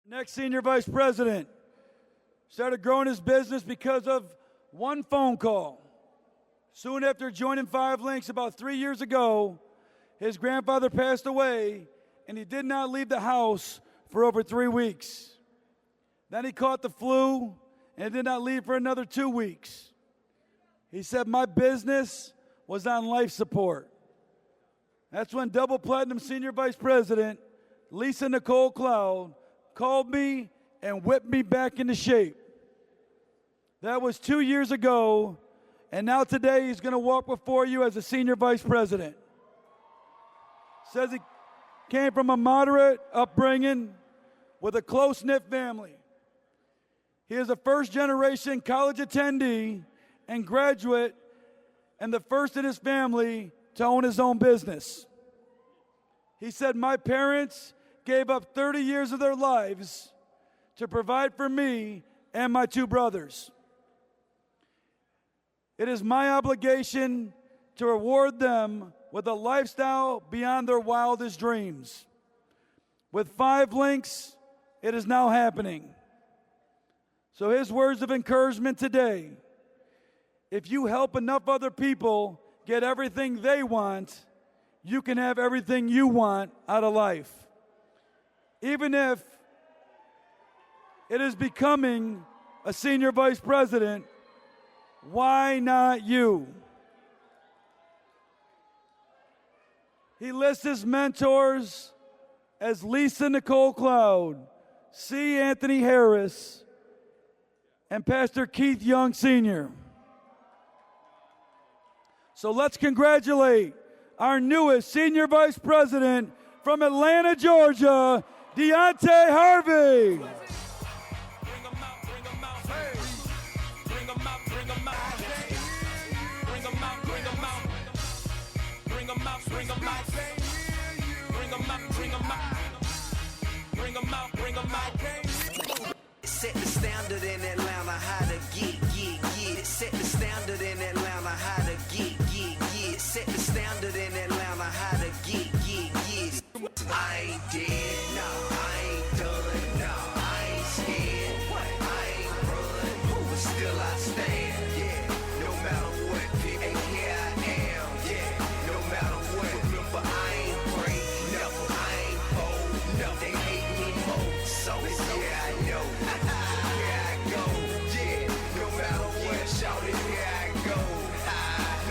Next senior vice president started growing his business because of one phone call. Soon after joining Five Links about 3 years ago, his grandfather passed away and he did not leave the house for over 3 weeks. Then he caught the flu and did not leave for another 2 weeks. He said, my business was on life support. That's when double platinum senior vice president Lisa Nicole Cloud called me and whipped me back into shape. That was 2 years ago, and now today he's going to walk before you as a senior vice president. Says he came from a moderate upbringing with a close-knit family. He is a first-generation college attendee and graduate and the first in his family to own his own business. He said, my parents gave up 30 years of their lives to provide for me and my 2 brothers. It is my obligation to reward them with a lifestyle beyond their wildest dreams. With 5 Links, it is now happening. So his words of encouragement today: if you help enough other people get everything they want, you can have everything you want out of life. Even if it is becoming a senior vice president, why not you? He lists his mentors as Lisa Nicole Cloud, C. Anthony Harris, and Pastor Keith Young Sr. So let's congratulate our newest senior vice president from Atlanta, Georgia, Dionte Harvey. Set the standard in Atlanta, how to get. Set the standard in Atlanta, how to get. Set the standard in Atlanta, how to get. I ain't dead, no, I ain't done, no, I ain't scared, I ain't run, but still I stand, yeah, no matter what, people, and here I am, yeah, no matter what, but I ain't break, never, I ain't bold, no, they hate me more, so yeah, I know, here I go, yeah, no matter what, shout it, here I go,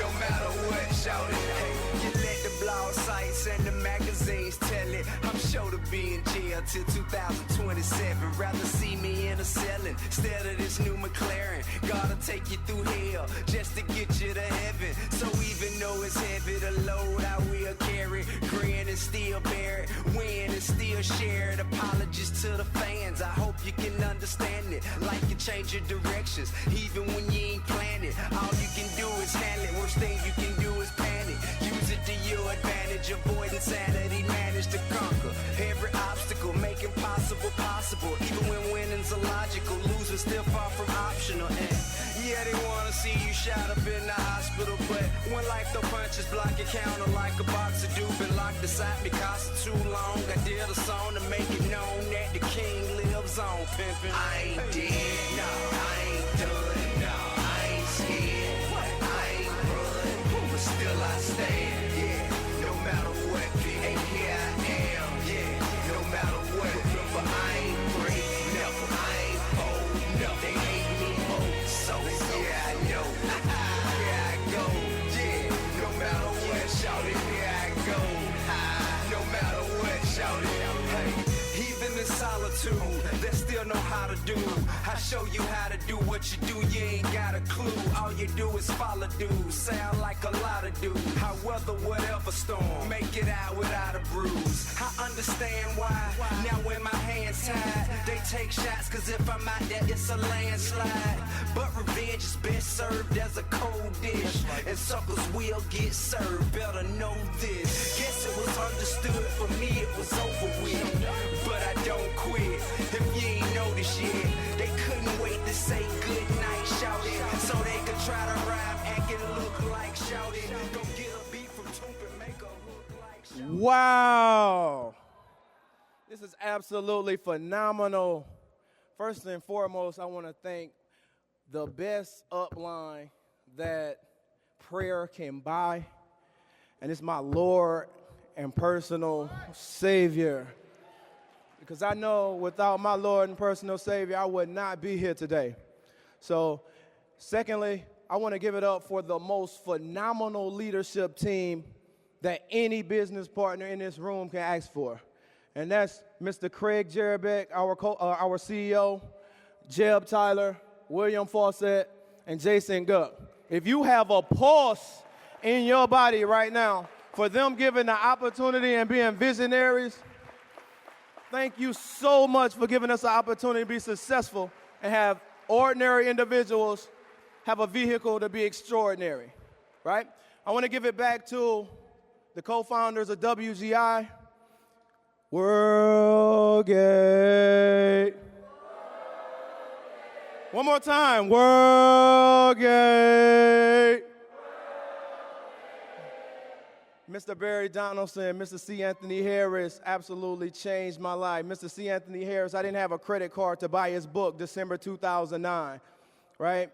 no matter what, shout it, hey, you let the blog sites and the magazines tell it, I'm sure to be in jail till 2027, rather see me in a cellin' instead of this new McLaren, gotta take you through hell just to get you to heaven, so even though it's heavy the load I will carry, grin and still bear it, win and still share it, apologies to the fans, I hope you can understand it, like you change your directions, even when you ain't planned it, all you can do is handle it, worst thing you can do is panic, use it to your advantage, avoid insanity, manage to conquer every obstacle, make impossible possible, even when winning's illogical, losing still far from optional, and yeah, they wanna see you shot up in the hospital, but when life throw punches, block your counter like a box of dude, been locked aside because of too long, I did a song to make it known that the king lives on, pimpin'. I ain't dead, no, I ain't done, no, I ain't scared, I ain't run, but still I stand, yeah, no matter what, and here I am, yeah, no matter what, but I ain't break, never, I ain't bold, no, they hate me more, so yeah, I know, here I go, yeah, no matter what, shout it, here I go, no matter what, shout it, hey, even in solitude, they still know how to do, I show you how to do what you do, you ain't got a clue, all you do is follow dudes, sound like a lot of dudes, I weather whatever storm, make it out without a bruise, I understand why, now when my hands tied, they take shots, cause if I'm out there it's a landslide, but revenge is best served as a cold dish, and suckers will get served, better know this, guess it was understood, for me it was over with, but I don't quit, if you ain't noticed yet, they couldn't wait to say good night, shout it, so they could try to rhyme, act and look like shout it, go get a beat from Toop and make a look like shout it. Wow. This is absolutely phenomenal. First and foremost, I want to thank the best upline that prayer can buy, and it's my Lord and personal Savior. Because I know without my Lord and personal Savior, I would not be here today. So, secondly, I want to give it up for the most phenomenal leadership team that any business partner in this room can ask for. And that's Mr. Craig Jerebeck, our CEO, Jeb Tyler, William Fawcett, and Jason Guck. If you have a pulse in your body right now for them giving the opportunity and being visionaries, thank you so much for giving us the opportunity to be successful and have ordinary individuals have a vehicle to be extraordinary, right? I want to give it back to the co-founders of WGI, Worldgate. One more time, Worldgate. Mr. Barry Donaldson, Mr. C. Anthony Harris absolutely changed my life. Mr. C. Anthony Harris, I didn't have a credit card to buy his book, December 2009, right?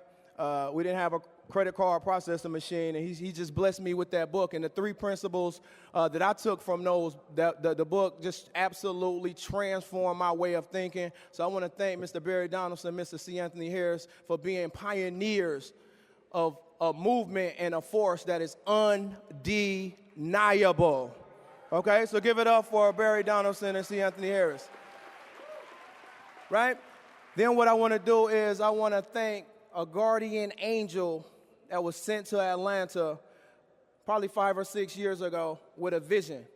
We didn't have a credit card processing machine, and he just blessed me with that book. And the 3 principles that I took from those, the book just absolutely transformed my way of thinking. So I want to thank Mr. Barry Donaldson, Mr. C. Anthony Harris for being pioneers of a movement and a force that is undeniable. Okay, so give it up for Barry Donaldson and C. Anthony Harris. Right? Then what I want to do is I want to thank a guardian angel that was sent to Atlanta probably 5 or 6 years ago with a vision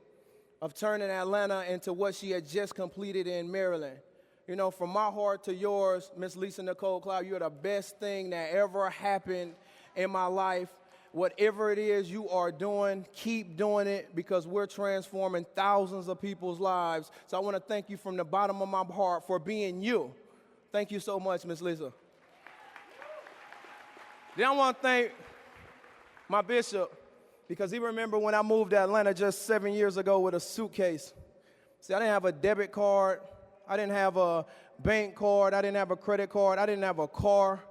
of turning Atlanta into what she had just completed in Maryland. You know, from my heart to yours, Miss Lisa Nicole Cloud, you're the best thing that ever happened in my life. Whatever it is you are doing, keep doing it, because we're transforming thousands of people's lives. So I want to thank you from the bottom of my heart for being you. Thank you so much, Miss Lisa. Then I want to thank my bishop, because he remembered when I moved to Atlanta just 7 years ago with a suitcase. See, I didn't have a debit card. I didn't have a bank card. I didn't have a credit card. I didn't have a car.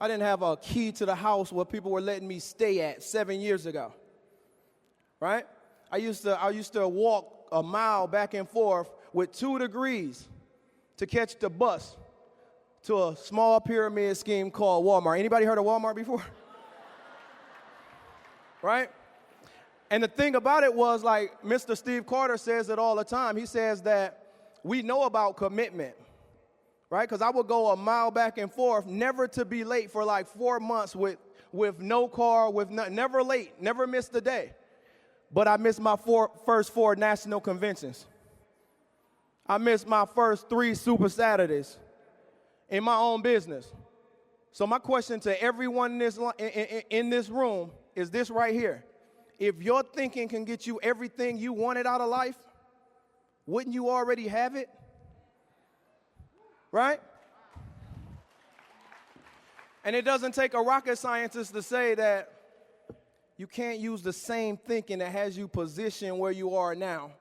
I didn't have a key to the house where people were letting me stay at 7 years ago, right? I used to walk a mile back and forth with 2 degrees to catch the bus to a small pyramid scheme called Walmart. Anybody heard of Walmart before? Right? And the thing about it was, like Mr. Steve Carter says it all the time. He says that we know about commitment, right? Because I would go a mile back and forth, never to be late for like 4 months with no car, never late, never missed a day. But I missed my first 4 national conventions. I missed my first 3 Super Saturdays in my own business. So my question to everyone in this room is this right here. If your thinking can get you everything you wanted out of life, wouldn't you already have it? Right? And it doesn't take a rocket scientist to say that you can't use the same thinking that has you positioned where you are now,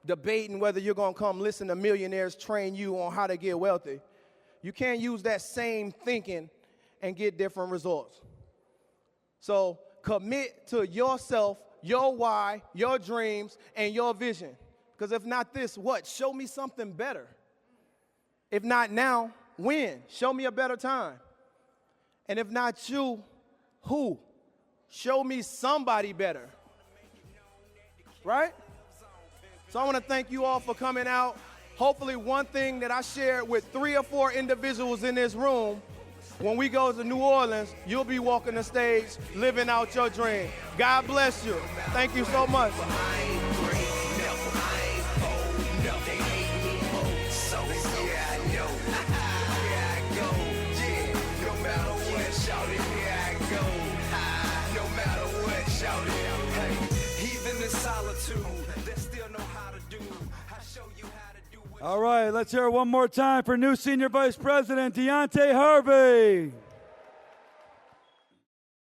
debating whether you're going to come listen to millionaires train you on how to get wealthy. You can't use that same thinking and get different results. So commit to yourself, your why, your dreams, and your vision. Because if not this, what? Show me something better. If not now, when? Show me a better time. And if not you, who? Show me somebody better. Right? So I want to thank you all for coming out. Hopefully one thing that I shared with 3 or 4 individuals in this room, when we go to New Orleans, you'll be walking the stage, living out your dream. God bless you. Thank you so much. All right, let's hear it one more time for new Senior Vice President Dionte Harvey.